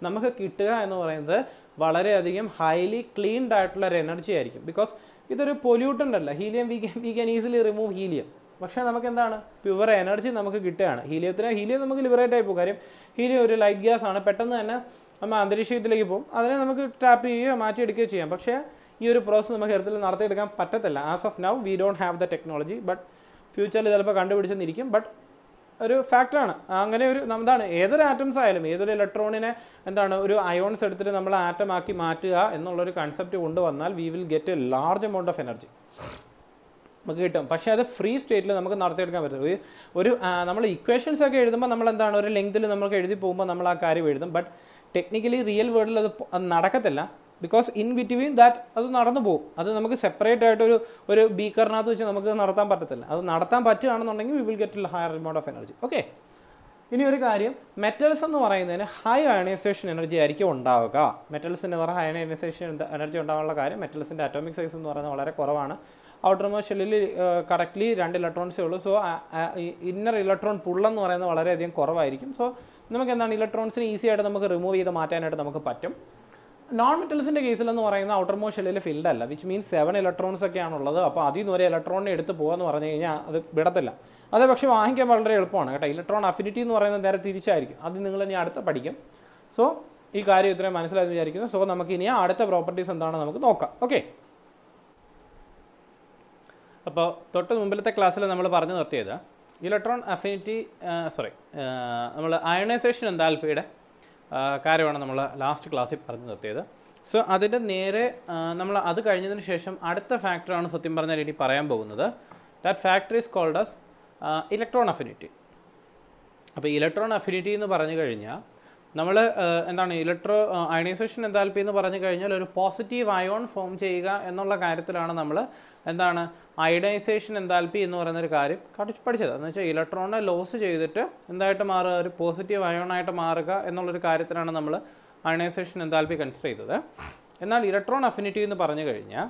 നമുക്ക് കിട്ടുക എന്ന് പറയുന്നത് വളരെയധികം ഹൈലി ക്ലീൻഡ് ആയിട്ടുള്ള ഒരു എനർജി ആയിരിക്കും. ബിക്കോസ് ഇതൊരു പൊല്യൂട്ടൻ്റ് അല്ല. Helium we can easily remove helium. പക്ഷേ നമുക്ക് എന്താണ്, പ്യുവർ എനർജി നമുക്ക് കിട്ടുകയാണ്. ഹീലിയം നമുക്ക് ലിബറേറ്റ് ആയി പോകും. കാര്യം ഹീലിയം ഒരു ലൈറ്റ് ഗ്യാസ് ആണ്, പെട്ടെന്ന് തന്നെ നമ്മൾ അന്തരീക്ഷത്തിലേക്ക് പോകും. അതിനെ നമുക്ക് ടാപ്പ് ചെയ്യുകയോ മാറ്റിയെടുക്കുകയോ ചെയ്യാം. പക്ഷേ ഈ ഒരു പ്രോസസ്സ് നമുക്ക് എർത്തിൽ നടത്തിയെടുക്കാൻ പറ്റത്തില്ല. As of now we don't have the technology. But ഫ്യൂച്ചറിൽ ചിലപ്പോൾ കണ്ടുപിടിച്ചെന്നിരിക്കും. ബട്ട് ഒരു ഫാക്ടറാണ്. അങ്ങനെ ഒരു ഏതൊരു ആറ്റംസ് ആയാലും ഏതൊരു ഇലക്ട്രോണിനെ ഒരു അയോൺസ് എടുത്തിട്ട് നമ്മൾ ആറ്റമാക്കി മാറ്റുക എന്നുള്ളൊരു കൺസെപ്റ്റ് കൊണ്ടുവന്നാൽ V will get A large amount of energy നമുക്ക് കിട്ടും. പക്ഷേ അത് ഫ്രീ സ്റ്റേറ്റിൽ നമുക്ക് നടത്തിയെടുക്കാൻ പറ്റും. നമ്മൾ ഇക്വേഷൻസ് ഒക്കെ എഴുതുമ്പോൾ നമ്മൾ ഒരു ലെങ്തിൽ നമുക്ക് എഴുതി പോകുമ്പോൾ നമ്മൾ ആ കാര്യം എഴുതും. ബട്ട് ടെക്നിക്കലി റിയൽ വേൾഡിൽ അത് നടക്കത്തില്ല. ബിക്കോസ് ഇൻ ബിറ്റ്വീൻ ദാറ്റ് അത് നടന്നു പോകും. അത് നമുക്ക് സെപ്പറേറ്റ് ആയിട്ട് ഒരു ബീക്കറിനകത്ത് വെച്ച് നമുക്ക് നടത്താൻ പറ്റത്തില്ല. അത് നടത്താൻ പറ്റുകയാണെന്നുണ്ടെങ്കിൽ we will get a higher amount of energy. Okay, ഇനി ഒരു കാര്യം, മെറ്റൽസ് എന്ന് പറയുന്നതിന് ഹൈ അയണൈസേഷൻ എനർജി ആയിരിക്കും ഉണ്ടാവുക. മെറ്റൽസിന് ഹൈ അയണൈസേഷൻ എനർജി ഉണ്ടാകാനുള്ള കാര്യം മെറ്റൽസിൻ്റെ അറ്റോമിക് സൈസ് എന്ന് പറയുന്നത് വളരെ കുറവാണ്. ഔട്ടർമോസ്റ്റ് ഷെല്ലിൽ കറക്റ്റ്ലി 2 ഇലക്ട്രോൺസേ ഉള്ളൂ. സോ ഇന്നർ ഇലക്ട്രോൺ പുള്ളെന്ന് പറയുന്നത് വളരെയധികം കുറവായിരിക്കും. സോ നമുക്ക് ഇലക്ട്രോൺസിനെ ഈസി ആയിട്ട് നമുക്ക് റിമൂവ് ചെയ്ത് മാറ്റാനായിട്ട് നമുക്ക് പറ്റും. നോൺ മെറ്റൽസിൻ്റെ കേസിലെന്ന് പറയുന്നത് ഔട്ടർമോസ്റ്റ് ഷെല്ലിൽ ഫിൽഡ് അല്ല. വിച്ച് മീൻസ് 7 ഇലക്ട്രോൺസ് ഒക്കെയാണുള്ളത്. അപ്പോൾ അതിൽ നിന്ന് ഒരു ഇലക്ട്രോണിനെ എടുത്ത് പോകുകയെന്ന് പറഞ്ഞു കഴിഞ്ഞാൽ അത് വിടത്തില്ല. അത് പക്ഷേ വാങ്ങിക്കാൻ വളരെ എളുപ്പമാണ് കേട്ടോ. ഇലക്ട്രോൺ അഫിനിറ്റി എന്ന് പറയുന്നത് നേരെ തിരിച്ചായിരിക്കും. അത് നിങ്ങൾ ഇനി അടുത്ത് പഠിക്കും. സോ ഈ കാര്യം ഇത്രയും മനസ്സിലായി വിചാരിക്കുന്നു. സോ നമുക്ക് ഇനി അടുത്ത പ്രോപ്പർട്ടീസ് എന്താണെന്ന് നമുക്ക് നോക്കാം. ഓക്കെ, അപ്പോൾ തൊട്ട് മുമ്പിലത്തെ ക്ലാസ്സിൽ നമ്മൾ പറഞ്ഞു നിർത്തിയത് ഇലക്ട്രോൺ അഫിനിറ്റി നമ്മൾ അയണൈസേഷൻ എൻതാൽപ്പിയുടെ കാര്യമാണ് നമ്മൾ ലാസ്റ്റ് ക്ലാസ്സിൽ പറഞ്ഞു നിർത്തിയത്. സോ അതിൻ്റെ നേരെ നമ്മൾ അത് കഴിഞ്ഞതിന് ശേഷം അടുത്ത ഫാക്ടറാണ് സത്യം പറഞ്ഞാൽ ഇനി പറയാൻ പോകുന്നത്. That factor is called as electron affinity. അപ്പോൾ ഇലക്ട്രോൺ അഫിനിറ്റി എന്ന് പറഞ്ഞു കഴിഞ്ഞാൽ നമ്മൾ എന്താണ് അയണൈസേഷൻ എൻതാൽപ്പി എന്ന് പറഞ്ഞു കഴിഞ്ഞാൽ ഒരു പോസിറ്റീവ് അയോൺ ഫോം ചെയ്യുക എന്നുള്ള കാര്യത്തിലാണ് നമ്മൾ എന്താണ് അയണൈസേഷൻ എൻതാൽപ്പി എന്ന് പറയുന്ന ഒരു കാര്യം പഠിച്ചത്. എന്ന് വെച്ചാൽ ഇലക്ട്രോണിനെ ലോസ് ചെയ്തിട്ട് എന്തായിട്ട് മാറുക, ഒരു പോസിറ്റീവ് അയോണായിട്ട് മാറുക എന്നുള്ളൊരു കാര്യത്തിലാണ് നമ്മൾ അയണൈസേഷൻ എൻതാൽപ്പി കൺസിഡർ ചെയ്തത്. എന്നാൽ ഇലക്ട്രോൺ അഫിനിറ്റി എന്ന് പറഞ്ഞു കഴിഞ്ഞാൽ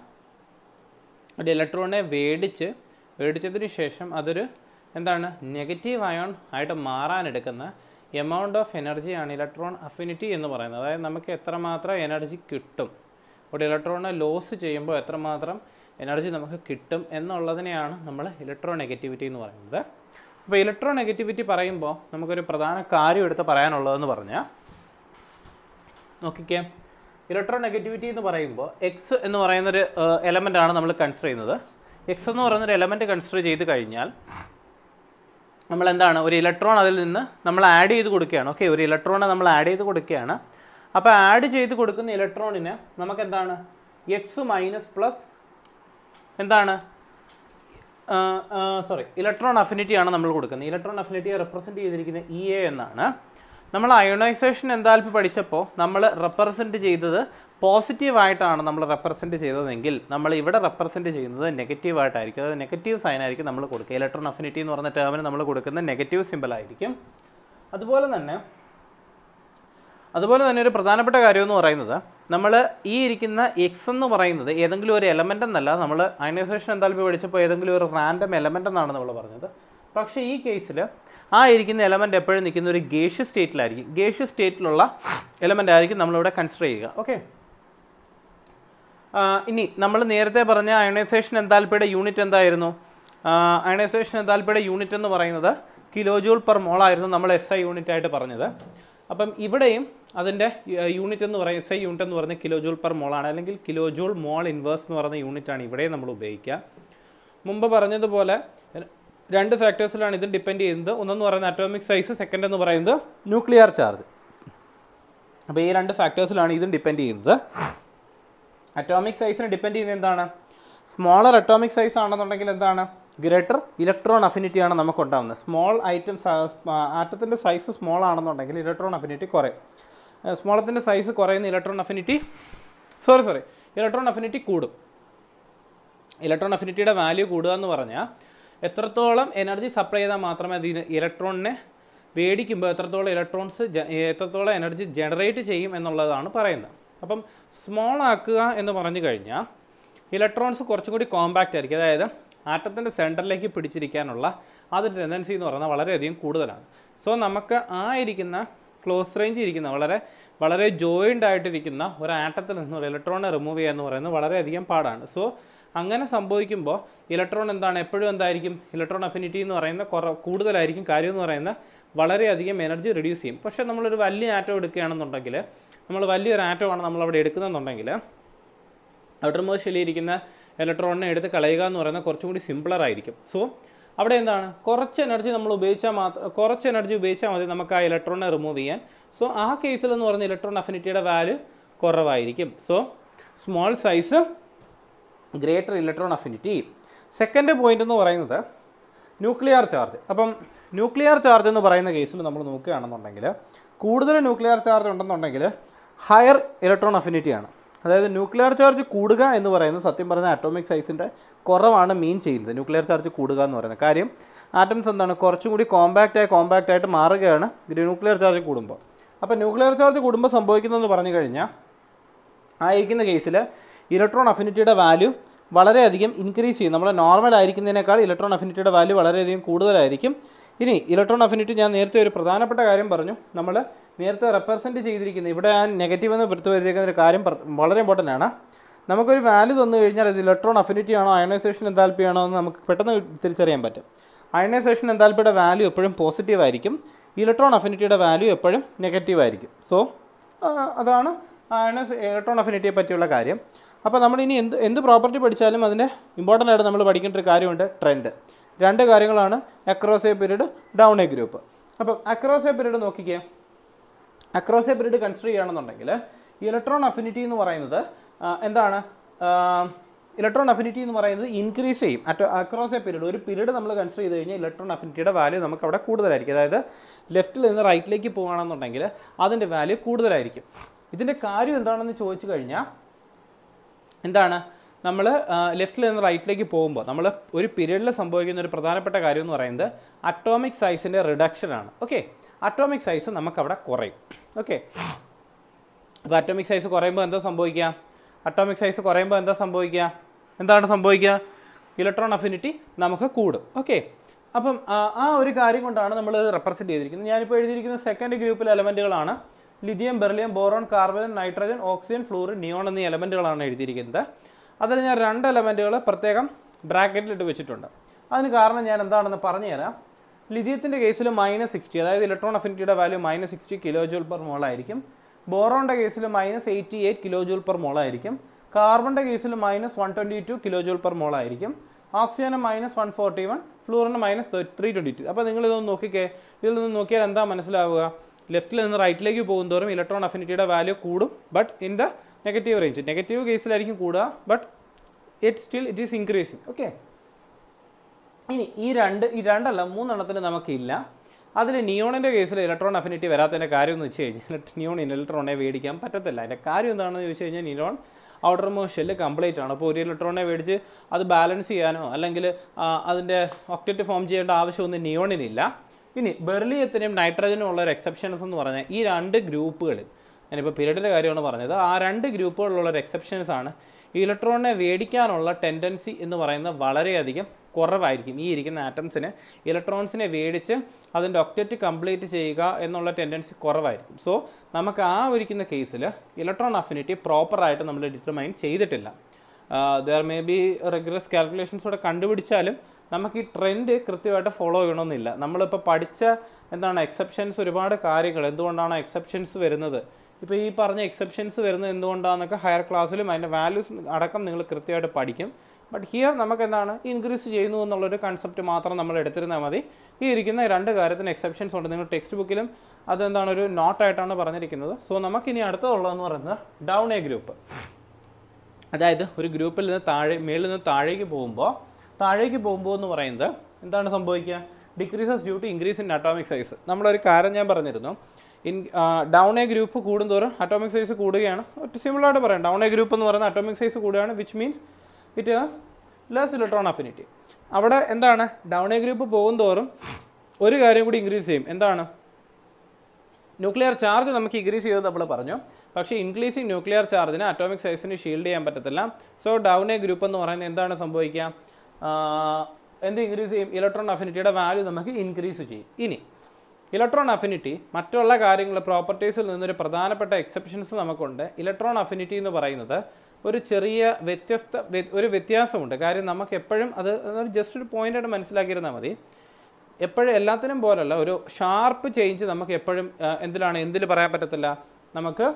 ഒരു ഇലക്ട്രോണിനെ മേടിച്ചതിന് ശേഷം അതൊരു എന്താണ് നെഗറ്റീവ് അയോൺ ആയിട്ട് മാറാനെടുക്കുന്ന എമൗണ്ട് ഓഫ് എനർജിയാണ് ഇലക്ട്രോൺ അഫിനിറ്റി എന്ന് പറയുന്നത്. അതായത് നമുക്ക് എത്രമാത്രം എനർജി കിട്ടും, ഒരു ഇലക്ട്രോണിനെ ലോസ് ചെയ്യുമ്പോൾ എത്രമാത്രം എനർജി നമുക്ക് കിട്ടും എന്നുള്ളതിനെയാണ് നമ്മൾ ഇലക്ട്രോ നെഗറ്റിവിറ്റി എന്ന് പറയുന്നത്. അപ്പോൾ ഇലക്ട്രോ നെഗറ്റിവിറ്റി പറയുമ്പോൾ നമുക്കൊരു പ്രധാന കാര്യം എടുത്ത് പറയാനുള്ളതെന്ന് പറഞ്ഞാൽ നോക്കിക്കേ, ഇലക്ട്രോ നെഗറ്റിവിറ്റി എന്ന് പറയുമ്പോൾ എക്സ് എന്ന് പറയുന്നൊരു എലമെൻ്റാണ് നമ്മൾ കൺസിഡർ ചെയ്യുന്നത്. എക്സ് എന്ന് പറയുന്നൊരു എലമെൻറ്റ് കൺസിഡർ ചെയ്ത് കഴിഞ്ഞാൽ നമ്മൾ എന്താണ് ഒരു ഇലക്ട്രോൺ അതിൽ നിന്ന് നമ്മൾ ആഡ് ചെയ്ത് കൊടുക്കുകയാണ്. ഓക്കെ, ഒരു ഇലക്ട്രോണെ നമ്മൾ ആഡ് ചെയ്ത് കൊടുക്കുകയാണ്. അപ്പോൾ ആഡ് ചെയ്ത് കൊടുക്കുന്ന ഇലക്ട്രോണിന് നമുക്ക് എന്താണ് എക്സ് മൈനസ് പ്ലസ് എന്താണ് ഇലക്ട്രോൺ അഫിനിറ്റിയാണ് നമ്മൾ കൊടുക്കുന്നത്. ഇലക്ട്രോൺ അഫിനിറ്റിയെ റെപ്രസെൻറ്റ് ചെയ്തിരിക്കുന്നത് ഇ എ എന്നാണ്. നമ്മൾ അയോണൈസേഷൻ എൻതാൽപ്പി പഠിച്ചപ്പോൾ നമ്മൾ റെപ്രസെൻറ്റ് ചെയ്തത് പോസിറ്റീവായിട്ടാണ് നമ്മൾ റെപ്രസെൻറ്റ് ചെയ്തതെങ്കിൽ നമ്മൾ ഇവിടെ റെപ്രസെൻറ്റ് ചെയ്യുന്നത് നെഗറ്റീവായിട്ടായിരിക്കും. അത് നെഗറ്റീവ് സൈൻ ആയിരിക്കും നമ്മൾ കൊടുക്കുക. ഇലക്ട്രോൺ അഫിനിറ്റി എന്ന് പറയുന്ന ടേമിന് നമ്മൾ കൊടുക്കുന്ന നെഗറ്റീവ് സിമ്പിൾ ആയിരിക്കും. അതുപോലെ തന്നെ ഒരു പ്രധാനപ്പെട്ട കാര്യം എന്ന് പറയുന്നത് നമ്മൾ ഈ ഇരിക്കുന്ന എക്സ് എന്ന് പറയുന്നത് ഏതെങ്കിലും ഒരു എലമെൻ്റ് എന്നല്ല. നമ്മൾ അയണൈസേഷൻ എൻതാൽപ്പി പഠിച്ചപ്പോൾ ഏതെങ്കിലും ഒരു റാൻഡം എലമെൻ്റ് എന്നാണ് നമ്മൾ പറഞ്ഞത്. പക്ഷേ ഈ കേസിൽ ആ ഇരിക്കുന്ന എലമെൻ്റ് എപ്പോഴും നിൽക്കുന്ന ഒരു ഗേഷ്യസ് സ്റ്റേറ്റിലായിരിക്കും. ഗേഷ്യസ് സ്റ്റേറ്റിലുള്ള എലമെൻ്റ് ആയിരിക്കും നമ്മളിവിടെ കൺസിഡർ ചെയ്യുക. ഓക്കെ, ഇനി നമ്മൾ നേരത്തെ പറഞ്ഞ അയണൈസേഷൻ എൻതാൽപ്പിയുടെ യൂണിറ്റ് എന്തായിരുന്നു? അയണൈസേഷൻ എൻതാൽപ്പിയുടെ യൂണിറ്റ് എന്ന് പറയുന്നത് കിലോ ജൂൾ പെർ മോൾ ആയിരുന്നു നമ്മൾ SI യൂണിറ്റ് ആയിട്ട് പറഞ്ഞത്. അപ്പം ഇവിടെയും അതിൻ്റെ യൂണിറ്റ് എന്ന് പറയുന്നത് SI യൂണിറ്റ് എന്ന് പറയുന്നത് കിലോ ജൂൾ പെർ മോളാണ്, അല്ലെങ്കിൽ കിലോ ജൂൾ മോൾ ഇൻവേഴ്സ് എന്ന് പറയുന്ന യൂണിറ്റാണ് ഇവിടെയും നമ്മൾ ഉപയോഗിക്കുക. മുമ്പ് പറഞ്ഞതുപോലെ രണ്ട് ഫാക്ടേഴ്സിലാണ് ഇത് ഡിപ്പെൻഡ് ചെയ്യുന്നത്. ഒന്നെന്ന് പറയുന്നത് അറ്റോമിക് സൈസ്, സെക്കൻഡ് എന്ന് പറയുന്നത് ന്യൂക്ലിയർ ചാർജ്. അപ്പോൾ ഈ രണ്ട് ഫാക്ടേഴ്സിലാണ് ഇതും ഡിപ്പെൻഡ് ചെയ്യുന്നത്. അറ്റോമിക് സൈസിന് ഡിപ്പെൻഡ് ചെയ്യുന്നത് എന്താണ്? സ്മോളർ അറ്റോമിക് സൈസ് ആണെന്നുണ്ടെങ്കിൽ എന്താണ് ഗ്രേറ്റർ ഇലക്ട്രോൺ അഫിനിറ്റിയാണ് നമുക്ക് ഉണ്ടാകുന്നത്. സ്മോൾ ഐറ്റംസ് ആറ്റത്തിൻ്റെ സൈസ് സ്മോൾ ആണെന്നുണ്ടെങ്കിൽ ഇലക്ട്രോൺ അഫിനിറ്റി കുറയും. സ്മോളത്തിൻ്റെ സൈസ് കുറയുന്ന ഇലക്ട്രോൺ അഫിനിറ്റി കൂടും. ഇലക്ട്രോൺ അഫിനിറ്റിയുടെ വാല്യൂ കൂടുക എന്ന് പറഞ്ഞാൽ എത്രത്തോളം എനർജി സപ്ലൈ ചെയ്താൽ മാത്രമേ അതിന് ഇലക്ട്രോണിനെ മേടിക്കുമ്പോൾ എത്രത്തോളം എനർജി ജനറേറ്റ് ചെയ്യും എന്നുള്ളതാണ് പറയുന്നത്. അപ്പം സ്മോൾ ആക്കുക എന്ന് പറഞ്ഞു കഴിഞ്ഞാൽ ഇലക്ട്രോൺസ് കുറച്ചും കൂടി കോമ്പാക്റ്റ് ആയിരിക്കും. അതായത് ആറ്റത്തിൻ്റെ സെൻറ്ററിലേക്ക് പിടിച്ചിരിക്കാനുള്ള അതിൻ്റെ ടെൻഡൻസി എന്ന് പറഞ്ഞാൽ വളരെയധികം കൂടുതലാണ്. സോ നമുക്ക് ആ ഇരിക്കുന്ന ക്ലോസ് റേഞ്ച് ഇരിക്കുന്ന വളരെ ജോയിൻ്റ് ആയിട്ടിരിക്കുന്ന ഒരു ആറ്റത്തിൽ നിന്ന് ഒരു ഇലക്ട്രോണിനെ റിമൂവ് ചെയ്യുക എന്ന് പറയുന്നത് വളരെയധികം പാടാണ്. സോ അങ്ങനെ സംഭവിക്കുമ്പോൾ ഇലക്ട്രോൺ എപ്പോഴും എന്തായിരിക്കും ഇലക്ട്രോൺ അഫിനിറ്റി എന്ന് പറയുന്ന കൂടുതലായിരിക്കും. കാര്യം എന്ന് പറയുന്നത് വളരെയധികം എനർജി റിഡ്യൂസ് ചെയ്യും. പക്ഷേ നമ്മളൊരു വലിയ ആറ്റം എടുക്കുകയാണെന്നുണ്ടെങ്കിൽ, നമ്മൾ വലിയൊരു ആറ്റമാണ് നമ്മളവിടെ എടുക്കുന്നുണ്ടെങ്കിൽ ഔട്ടർ മോസ്റ്റ് ഷെല്ലിൽ ഇരിക്കുന്ന ഇലക്ട്രോണിനെ എടുത്ത് കളയുക എന്ന് പറയുന്നത് കുറച്ചും കൂടി സിംപ്ലർ ആയിരിക്കും. സോ അവിടെ എന്താണ് കുറച്ച് എനർജി ഉപയോഗിച്ചാൽ മതി നമുക്ക് ആ ഇലക്ട്രോണിനെ റിമൂവ് ചെയ്യാൻ. സോ ആ കേസിൽ എന്ന് പറയുന്ന ഇലക്ട്രോൺ അഫിനിറ്റിയുടെ വാല്യൂ കുറവായിരിക്കും. So small size, greater electron affinity. Second point എന്ന് പറയുന്നത് ന്യൂക്ലിയർ ചാർജ്. അപ്പം ന്യൂക്ലിയർ ചാർജ് എന്ന് പറയുന്ന കേസിൽ നമ്മൾ നോക്കുകയാണെന്നുണ്ടെങ്കിൽ കൂടുതൽ ന്യൂക്ലിയർ ചാർജ് ഉണ്ടെന്നുണ്ടെങ്കിൽ ഹയർ ഇലക്ട്രോൺ അഫിനിറ്റിയാണ്. അതായത് ന്യൂക്ലിയർ ചാർജ് കൂടുക എന്ന് പറയുന്നത് സത്യം പറഞ്ഞാൽ അറ്റോമിക് സൈസിൻ്റെ കുറവാണ് മീൻ ചെയ്യുന്നത്. ന്യൂക്ലിയർ ചാർജ് കൂടുക എന്ന് പറയുന്നത് കാര്യം ആറ്റംസ് എന്താണ് കുറച്ചും കൂടി കോമ്പാക്റ്റ് ആയിട്ട് മാറുകയാണ് ന്യൂക്ലിയർ ചാർജ് കൂടുമ്പോൾ. അപ്പോൾ ന്യൂക്ലിയർ ചാർജ് കൂടുമ്പോൾ സംഭവിക്കുന്നതെന്ന് പറഞ്ഞു കഴിഞ്ഞാൽ ആയിരിക്കുന്ന കേസിൽ ഇലക്ട്രോൺ അഫിനിറ്റിയുടെ വാല്യൂ വളരെയധികം ഇൻക്രീസ് ചെയ്യും. നമ്മൾ നോർമൽ ആയിരിക്കുന്നതിനേക്കാൾ ഇലക്ട്രോൺ അഫിനിറ്റിയുടെ വാല്യൂ വളരെയധികം കൂടുതലായിരിക്കും. ഇനി ഇലക്ട്രോൺ അഫിനിറ്റി ഞാൻ നേരത്തെ ഒരു പ്രധാനപ്പെട്ട കാര്യം പറഞ്ഞു. നമ്മൾ നേരത്തെ റെപ്രസെൻറ്റ് ചെയ്തിരിക്കുന്ന ഇവിടെ ഞാൻ നെഗറ്റീവ് എന്ന് എടുത്തു വരിയിരിക്കുന്ന ഒരു കാര്യം വളരെ ഇമ്പോർട്ടൻ്റ് ആണ്. നമുക്കൊരു വാല്യൂ തന്നു കഴിഞ്ഞാൽ അത് ഇലക്ട്രോൺ അഫിനിറ്റി ആണോ അയണൈസേഷൻ എൻതാൽപ്പി ആണോ എന്ന് നമുക്ക് പെട്ടെന്ന് തിരിച്ചറിയാൻ പറ്റും. അയണൈസേഷൻ എൻതാൽപ്പിയുടെ വാല്യൂ എപ്പോഴും പോസിറ്റീവ് ആയിരിക്കും, ഇലക്ട്രോൺ അഫിനിറ്റിയുടെ വാല്യൂ എപ്പോഴും നെഗറ്റീവ് ആയിരിക്കും. സോ അതാണ് ഇലക്ട്രോൺ അഫിനിറ്റിയെ പറ്റിയുള്ള കാര്യം. അപ്പോൾ നമ്മൾ ഇനി എന്ത് പ്രോപ്പർട്ടി പഠിച്ചാലും അതിൻ്റെ ഇമ്പോർട്ടൻ്റ് ആയിട്ട് നമ്മൾ പഠിക്കേണ്ട ഒരു കാര്യമുണ്ട്, ട്രെൻഡ്. രണ്ട് കാര്യങ്ങളാണ്, across A period, down a group. അപ്പം അക്രോസ് എ പീരീഡ് നോക്കിക്കേ. അക്രോസ് എ പീരീഡ് കൺസിഡർ ചെയ്യുകയാണെന്നുണ്ടെങ്കിൽ ഇലക്ട്രോൺ അഫിനിറ്റി എന്ന് പറയുന്നത് എന്താണ് ഇലക്ട്രോൺ അഫിനിറ്റി എന്ന് പറയുന്നത് ഇൻക്രീസ് ചെയ്യും അക്രോസ് എ പീരീഡ്. ഒരു പീരീഡ് നമ്മൾ കൺസിഡർ ചെയ്ത് കഴിഞ്ഞാൽ ഇലക്ട്രോൺ അഫിനിറ്റിയുടെ വാല്യൂ നമുക്ക് അവിടെ കൂടുതലായിരിക്കും. അതായത് ലെഫ്റ്റിൽ നിന്ന് റൈറ്റിലേക്ക് പോകുകയാണെന്നുണ്ടെങ്കിൽ അതിൻ്റെ വാല്യൂ കൂടുതലായിരിക്കും. ഇതിൻ്റെ കാര്യം എന്താണെന്ന് ചോദിച്ചു കഴിഞ്ഞാൽ എന്താണ്, നമ്മൾ ലെഫ്റ്റിൽ നിന്ന് റൈറ്റിലേക്ക് പോകുമ്പോൾ നമ്മൾ ഒരു പീരീഡിൽ സംഭവിക്കുന്ന ഒരു പ്രധാനപ്പെട്ട കാര്യം എന്ന് പറയുന്നത് അറ്റോമിക് സൈസിൻ്റെ റിഡക്ഷനാണ്. ഓക്കെ, അറ്റോമിക് സൈസ് നമുക്കവിടെ കുറയും. ഓക്കെ, അപ്പോൾ അറ്റോമിക് സൈസ് കുറയുമ്പോൾ എന്താ സംഭവിക്കുക? അറ്റോമിക് സൈസ് കുറയുമ്പോൾ എന്താ സംഭവിക്കുക? എന്താണ് സംഭവിക്കുക? ഇലക്ട്രോൺ അഫിനിറ്റി നമുക്ക് കൂടും. ഓക്കെ, അപ്പം ആ ഒരു കാര്യം കൊണ്ടാണ് നമ്മൾ റെപ്രസെൻറ്റ് ചെയ്തിരിക്കുന്നത്. ഞാനിപ്പോൾ എഴുതിയിരിക്കുന്ന സെക്കൻഡ് ഗ്രൂപ്പിലെ എലമെൻറ്റുകളാണ് lithium, beryllium, boron, carbon, nitrogen, oxygen, fluorine, neon എന്നീ എലമെൻറ്റുകളാണ് എഴുതിയിരിക്കുന്നത്. അതിൽ ഞാൻ 2 എലമെൻറ്റുകൾ പ്രത്യേകം ബ്രാക്കറ്റിലിട്ട് വെച്ചിട്ടുണ്ട്. അതിന് കാരണം ഞാൻ എന്താണെന്ന് പറഞ്ഞുതരാം. ലിഥിയത്തിൻ്റെ കേസിൽ -60, അതായത് ഇലക്ട്രോൺ അഫിനിറ്റിയുടെ വാല്യൂ -60 kJ/mol ആയിരിക്കും. ബോറോണിൻ്റെ കേസിൽ -88 kJ/mol ആയിരിക്കും. കാർബണിൻ്റെ കേസിൽ -122 kJ/mol ആയിരിക്കും. ഓക്സിജന് -141, ഫ്ലൂറിന് -322. അപ്പോൾ നിങ്ങളിതൊന്ന് നോക്കിക്കേ. ഇതിൽ നിന്ന് നോക്കിയാൽ എന്താ മനസ്സിലാവുക? ലെഫ്റ്റിൽ നിന്ന് റൈറ്റിലേക്ക് പോകുന്തോറും ഇലക്ട്രോൺ അഫിനിറ്റിയുടെ വാല്യൂ കൂടും, but in the negative range. Negative കേസിലായിരിക്കും കൂടുക, but it is increasing. Okay, ഇനി ഈ രണ്ടല്ല 3 എണ്ണത്തിന് നമുക്കില്ല. അതിൽ നിയോണിൻ്റെ കേസിൽ ഇലക്ട്രോൺ അഫിനിറ്റി വരാത്തതിൻ്റെ കാര്യം എന്ന് വെച്ച് കഴിഞ്ഞാൽ നിയോൺ ഇലക്ട്രോണെ മേടിക്കാൻ പറ്റത്തില്ല. അതിൻ്റെ കാര്യം എന്താണെന്ന് ചോദിച്ചു കഴിഞ്ഞാൽ neon outer most shell complete ആണ്. അപ്പോൾ ഒരു ഇലക്ട്രോണെ മേടിച്ച് അത് ബാലൻസ് ചെയ്യാനോ അല്ലെങ്കിൽ അതിൻ്റെ ഒക്ടറ്റ് ഫോം ചെയ്യേണ്ട ആവശ്യമൊന്നും നിയോണിനില്ല. ഇനി ബെറിലിയത്തിനും നൈട്രജനും ഉള്ള ഒരു എക്സെപ്ഷൻസ് എന്ന് പറഞ്ഞാൽ ഈ 2 ഗ്രൂപ്പുകളിൽ, ഞാനിപ്പോൾ പീരീഡിൻ്റെ കാര്യമാണ് പറഞ്ഞത്, ആ 2 ഗ്രൂപ്പുകളിലുള്ള ഒരു എക്സെപ്ഷൻസ് ആണ്. ഇലക്ട്രോണിനെ മേടിക്കാനുള്ള ടെൻഡൻസി എന്ന് പറയുന്നത് വളരെയധികം കുറവായിരിക്കും. ഈ ഇരിക്കുന്ന ആറ്റംസിന് ഇലക്ട്രോൺസിനെ മേടിച്ച് അതിൻ്റെ ഒക്ടറ്റ് കംപ്ലീറ്റ് ചെയ്യുക എന്നുള്ള ടെൻഡൻസി കുറവായിരിക്കും. സോ നമുക്ക് ആ ഒരിക്കുന്ന കേസിൽ ഇലക്ട്രോൺ അഫിനിറ്റി പ്രോപ്പറായിട്ട് നമ്മൾ ഡിറ്റർമൈൻ ചെയ്തിട്ടില്ല. ദർ മേ ബി റിഗ്രസ് കാൽക്കുലേഷൻസോടെ കണ്ടുപിടിച്ചാലും നമുക്ക് ഈ ട്രെൻഡ് കൃത്യമായിട്ട് ഫോളോ ചെയ്യണമെന്നില്ല. നമ്മളിപ്പോൾ പഠിച്ച എക്സെപ്ഷൻസ്, ഒരുപാട് കാര്യങ്ങൾ എന്തുകൊണ്ടാണ് എക്സെപ്ഷൻസ് വരുന്നത്, ഇപ്പോൾ ഈ പറഞ്ഞ എക്സെപ്ഷൻസ് വരുന്നത് എന്തുകൊണ്ടാണെന്നൊക്കെ ഹയർ ക്ലാസ്സിലും അതിൻ്റെ വാല്യൂസ് അടക്കം നിങ്ങൾ കൃത്യമായിട്ട് പഠിക്കും. ബട്ട് ഹിയർ നമുക്ക് ഇൻക്രീസ് ചെയ്യുന്നു എന്നുള്ളൊരു കൺസെപ്റ്റ് മാത്രം നമ്മൾ എടുത്തിരുന്നാൽ മതി. ഈ ഇരിക്കുന്ന 2 കാര്യത്തിന് എക്സെപ്ഷൻസ് ഉണ്ട്. നിങ്ങൾ ടെക്സ്റ്റ് ബുക്കിലും അതെന്താണ് ഒരു നോട്ടായിട്ടാണ് പറഞ്ഞിരിക്കുന്നത്. സോ നമുക്കിനി അടുത്തതുള്ളതെന്ന് പറയുന്നത് ഡൗൺ എ ഗ്രൂപ്പ്. അതായത് ഒരു ഗ്രൂപ്പിൽ നിന്ന് മേളിൽ നിന്ന് താഴേക്ക് പോകുമ്പോൾ എന്ന് പറയുന്നത് എന്താണ് സംഭവിക്കുക? Decreases due to increase in atomic size. നമ്മളൊരു കാര്യം ഞാൻ പറഞ്ഞിരുന്നു, ഡൗൺ എ ഗ്രൂപ്പ് കൂടുന്തോറും അറ്റോമിക് സൈസ് കൂടുകയാണ്. സിമ്പിളായിട്ട് പറയാം, ഡൗൺ എ ഗ്രൂപ്പ് എന്ന് പറയുന്നത് അറ്റോമിക് സൈസ് കൂടുകയാണ്, which means it has less electron affinity. അവിടെ എന്താണ്, ഡൗൺ എ ഗ്രൂപ്പ് പോകുന്തോറും ഒരു കാര്യം കൂടി ഇൻക്രീസ് ചെയ്യും. എന്താണ്? ന്യൂക്ലിയർ ചാർജ് നമുക്ക് ഇൻക്രീസ് ചെയ്തത് നമ്മൾ പറഞ്ഞു. പക്ഷേ ഇൻക്രീസിങ് ന്യൂക്ലിയർ ചാർജിന് അറ്റോമിക് സൈസിന് ഷീൽഡ് ചെയ്യാൻ പറ്റത്തില്ല. സോ ഡൗൺ എ ഗ്രൂപ്പ് എന്ന് പറയുന്നത് എന്താണ് സംഭവിക്കുക? എന്ത് ഇൻക്രീസ് ചെയ്യും? ഇലക്ട്രോൺ അഫിനിറ്റിയുടെ വാല്യൂ നമുക്ക് ഇൻക്രീസ് ചെയ്യും. ഇനി ഇലക്ട്രോൺ അഫിനിറ്റി മറ്റുള്ള കാര്യങ്ങൾ പ്രോപ്പർട്ടീസിൽ നിന്നൊരു പ്രധാനപ്പെട്ട എക്സെപ്ഷൻസ് നമുക്കുണ്ട്. ഇലക്ട്രോൺ അഫിനിറ്റി എന്ന് പറയുന്നത് ഒരു ചെറിയ വ്യത്യാസമുണ്ട്. കാര്യം നമുക്ക് എപ്പോഴും അത് ജസ്റ്റ് ഒരു പോയിൻ്റായിട്ട് മനസ്സിലാക്കിയിരുന്നാൽ മതി. എപ്പോഴും എല്ലാത്തിനും പോലല്ല, ഒരു ഷാർപ്പ് ചേഞ്ച് നമുക്ക് എപ്പോഴും എന്തിൽ പറയാൻ പറ്റത്തില്ല, നമുക്ക്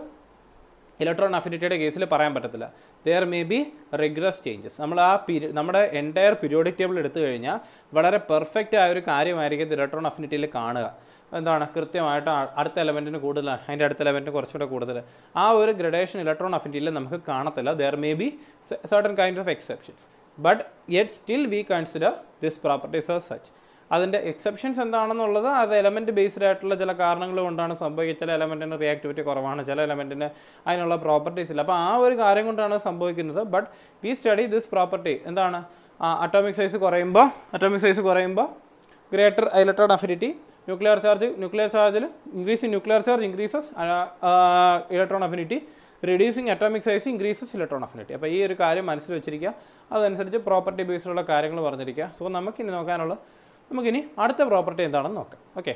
ഇലക്ട്രോൺ അഫിനിറ്റിയുടെ കേസിൽ പറയാൻ പറ്റത്തില്ല. There may be regress changes. നമ്മൾ നമ്മുടെ എൻറ്റയർ പീരിയോഡിക് ടേബിൾ എടുത്തു കഴിഞ്ഞാൽ വളരെ പെർഫെക്റ്റ് ആയ ഒരു കാര്യമായിരിക്കും ഇലക്ട്രോൺ അഫിനിറ്റിയിൽ കാണുക. എന്താണ്? കൃത്യമായിട്ട് അടുത്ത എലമെൻറ്റിന് കൂടുതൽ, അതിൻ്റെ അടുത്ത എലമെൻറ്റിന് കുറച്ചുകൂടെ കൂടുതൽ, ആ ഒരു ഗ്രഡേഷൻ ഇലക്ട്രോൺ അഫിനിറ്റിയിൽ നമുക്ക് കാണത്തില്ല. There may be certain kind of exceptions, but yet still we consider this properties as such. അതിൻ്റെ എക്സെപ്ഷൻസ് എന്താണെന്നുള്ളത് അത് എലമെൻറ്റ് ബേസ്ഡ് ആയിട്ടുള്ള ചില കാരണങ്ങൾ കൊണ്ടാണ് സംഭവിക്കുക. ചില എലമെൻറ്റിന് റിയാക്ടിവിറ്റി കുറവാണ്, ചില എലമെൻറ്റിന് അതിനുള്ള പ്രോപ്പർട്ടീസ് ഇല്ല. അപ്പോൾ ആ ഒരു കാര്യം കൊണ്ടാണ് സംഭവിക്കുന്നത്. But we study this property. എന്താണ്? അറ്റോമിക് സൈസ് കുറയുമ്പോൾ ഗ്രേറ്റർ ഇലക്ട്രോൺ അഫിനിറ്റി, ന്യൂക്ലിയർ ചാർജിൽ nuclear charge increases electron affinity, reducing atomic size increases electron affinity. അപ്പോൾ ഈ ഒരു കാര്യം മനസ്സിൽ വെച്ചിരിക്കുക. അതനുസരിച്ച് പ്രോപ്പർട്ടി ബേസ്ഡുള്ള കാര്യങ്ങൾ പറഞ്ഞിരിക്കുക. സോ നമുക്കിനി അടുത്ത പ്രോപ്പർട്ടി എന്താണെന്ന് നോക്കാം. ഓക്കെ.